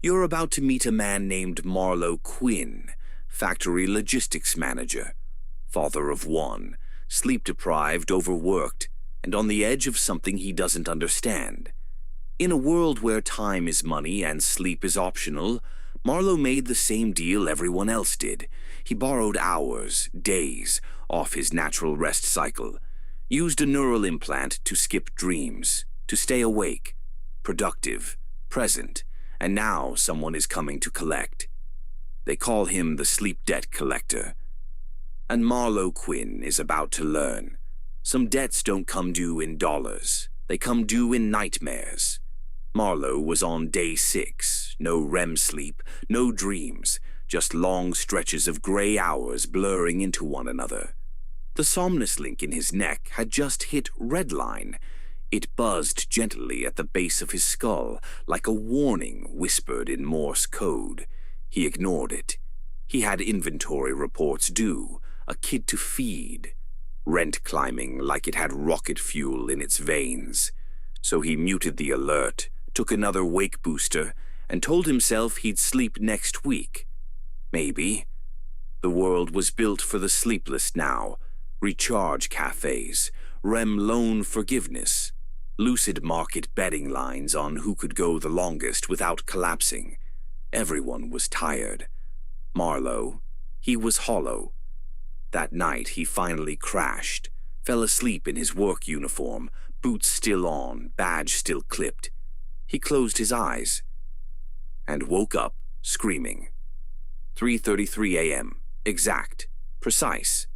You're about to meet a man named Marlow Quinn, factory logistics manager, father of one, sleep-deprived, overworked, and on the edge of something he doesn't understand. In a world where time is money and sleep is optional, Marlow made the same deal everyone else did. He borrowed hours, days, off his natural rest cycle, used a neural implant to skip dreams, to stay awake, productive, present, and now someone is coming to collect. They call him the sleep debt collector. And Marlow Quinn is about to learn. Some debts don't come due in dollars. They come due in nightmares. Marlow was on day 6. No REM sleep, no dreams, just long stretches of gray hours blurring into one another. The SomnusLink in his neck had just hit redline. It buzzed gently at the base of his skull, like a warning whispered in Morse code. He ignored it. He had inventory reports due, a kid to feed, rent climbing like it had rocket fuel in its veins. So he muted the alert, took another wake booster, and told himself he'd sleep next week. Maybe. The world was built for the sleepless now. Recharge cafes, REM loan forgiveness, lucid market betting lines on who could go the longest without collapsing. Everyone was tired. Marlow, he was hollow. That night he finally crashed, fell asleep in his work uniform, boots still on, badge still clipped. He closed his eyes and woke up screaming. 3:33 a.m. Exact. Precise.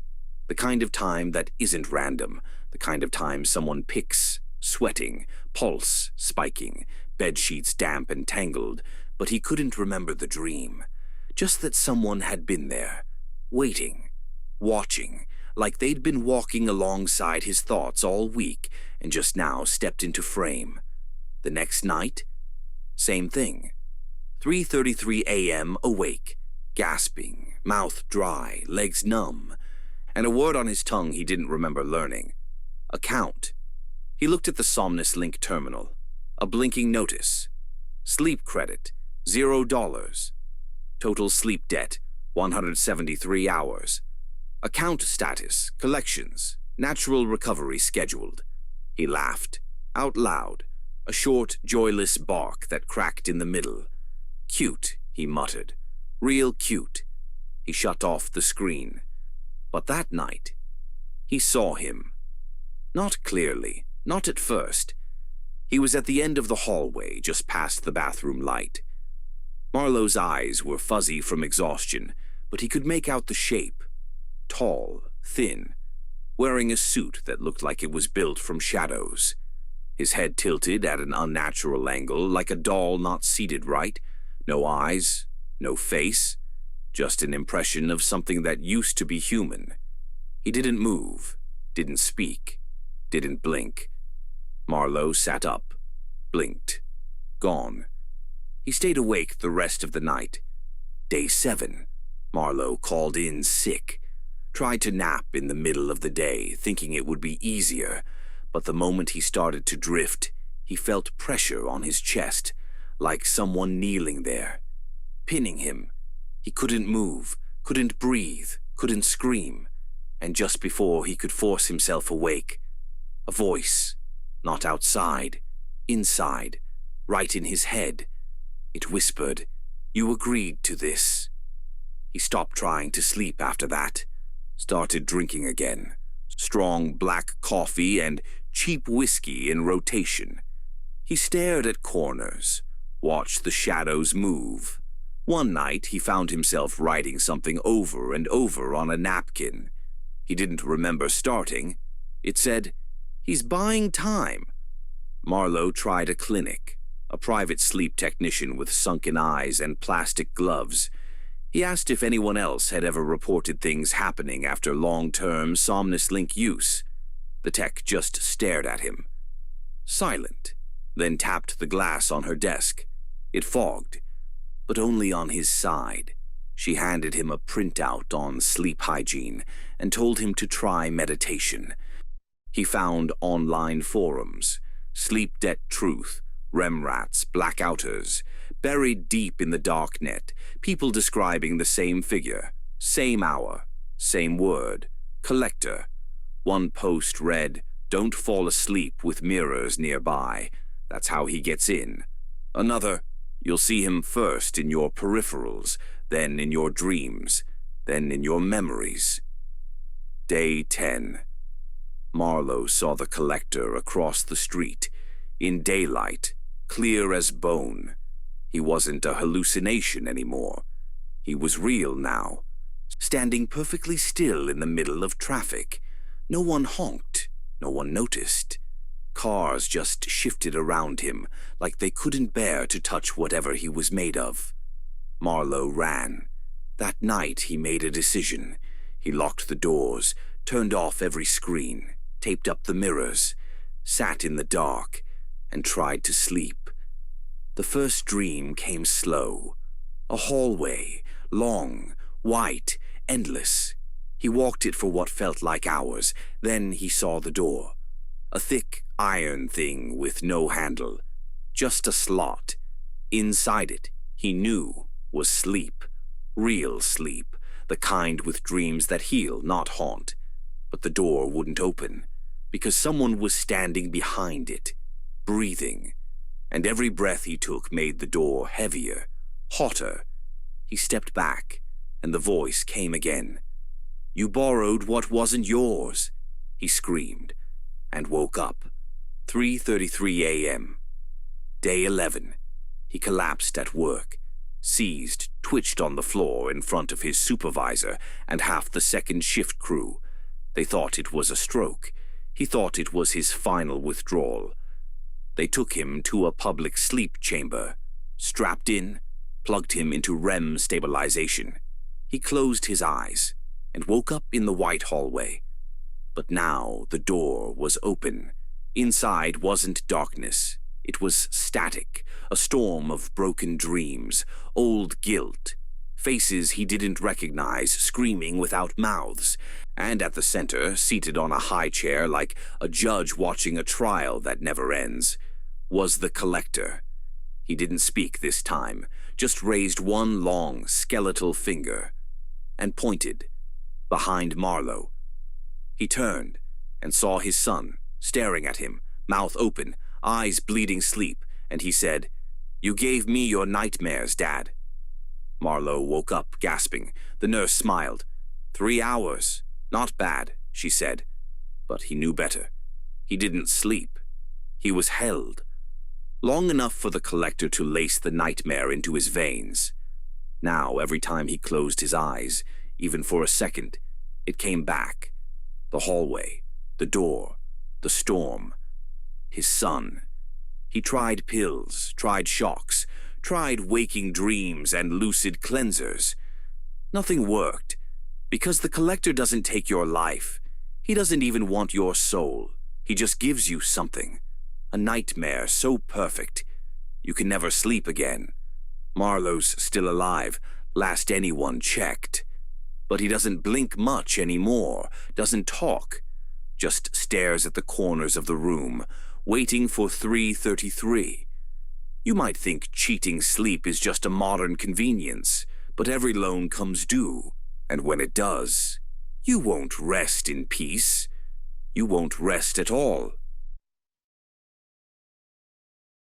The kind of time that isn't random. The kind of time someone picks, sweating, pulse spiking, bedsheets damp and tangled, but he couldn't remember the dream. Just that someone had been there, waiting, watching, like they'd been walking alongside his thoughts all week and just now stepped into frame. The next night, same thing. 3:33 a.m. awake, gasping, mouth dry, legs numb, and a word on his tongue he didn't remember learning. Account. He looked at the SomnusLink terminal. A blinking notice. Sleep credit, $0. Total sleep debt, 173 hours. Account status, collections, natural recovery scheduled. He laughed, out loud, a short, joyless bark that cracked in the middle. Cute, he muttered. Real cute. He shut off the screen. But that night, he saw him. Not clearly, not at first. He was at the end of the hallway, just past the bathroom light. Marlow's eyes were fuzzy from exhaustion, but he could make out the shape. Tall, thin, wearing a suit that looked like it was built from shadows. His head tilted at an unnatural angle, like a doll not seated right. No eyes, no face, just an impression of something that used to be human. He didn't move, didn't speak, didn't blink. Marlow sat up, blinked, gone. He stayed awake the rest of the night. Day 7, Marlow called in sick. Tried to nap in the middle of the day, thinking it would be easier, but the moment he started to drift, he felt pressure on his chest, like someone kneeling there, pinning him. He couldn't move, couldn't breathe, couldn't scream, and just before he could force himself awake, a voice, not outside, inside, right in his head. It whispered, "You agreed to this." He stopped trying to sleep after that. Started drinking again. Strong black coffee and cheap whiskey in rotation. He stared at corners, watched the shadows move. One night he found himself writing something over and over on a napkin. He didn't remember starting. It said, "He's buying time." Marlow tried a clinic, a private sleep technician with sunken eyes and plastic gloves. He asked if anyone else had ever reported things happening after long-term SomnusLink use. The tech just stared at him. Silent, then tapped the glass on her desk. It fogged, but only on his side. She handed him a printout on sleep hygiene and told him to try meditation. He found online forums, Sleep Debt Truth, REM Rats, Blackouters, buried deep in the dark net, people describing the same figure, same hour, same word, collector. One post read, "Don't fall asleep with mirrors nearby. That's how he gets in." Another, "You'll see him first in your peripherals, then in your dreams, then in your memories." Day 10. Marlow saw the collector across the street, in daylight, clear as bone. He wasn't a hallucination anymore. He was real now, standing perfectly still in the middle of traffic. No one honked, no one noticed. Cars just shifted around him, like they couldn't bear to touch whatever he was made of. Marlow ran. That night he made a decision. He locked the doors, turned off every screen, taped up the mirrors, sat in the dark, and tried to sleep. The first dream came slow. A hallway, long, white, endless. He walked it for what felt like hours. Then he saw the door. A thick iron thing with no handle. Just a slot. Inside it, he knew, was sleep. Real sleep. The kind with dreams that heal, not haunt. But the door wouldn't open, because someone was standing behind it, breathing. And every breath he took made the door heavier, hotter. He stepped back, and the voice came again. "You borrowed what wasn't yours," he screamed, and woke up. 3:33 a.m. Day 11. He collapsed at work, seized, twitched on the floor in front of his supervisor and half the second shift crew. They thought it was a stroke. He thought it was his final withdrawal. They took him to a public sleep chamber, strapped in, plugged him into REM stabilization. He closed his eyes and woke up in the white hallway. But now the door was open. Inside wasn't darkness. It was static, a storm of broken dreams, old guilt, faces he didn't recognize screaming without mouths, and at the center, seated on a high chair like a judge watching a trial that never ends, was the collector. He didn't speak this time, just raised one long, skeletal finger and pointed, behind Marlow. He turned and saw his son, staring at him, mouth open, eyes bleeding sleep, and he said, "You gave me your nightmares, Dad." Marlow woke up, gasping. The nurse smiled. 3 hours. Not bad, she said. But he knew better. He didn't sleep. He was held. Long enough for the collector to lace the nightmare into his veins. Now, every time he closed his eyes, even for a second, it came back. The hallway, the door, the storm. His son. He tried pills, tried shocks, tried waking dreams and lucid cleansers. Nothing worked, because the collector doesn't take your life. He doesn't even want your soul. He just gives you something. A nightmare so perfect, you can never sleep again. Marlow's still alive, last anyone checked. But he doesn't blink much anymore, doesn't talk, just stares at the corners of the room, waiting for 3:33. You might think cheating sleep is just a modern convenience, but every loan comes due, and when it does, you won't rest in peace. You won't rest at all.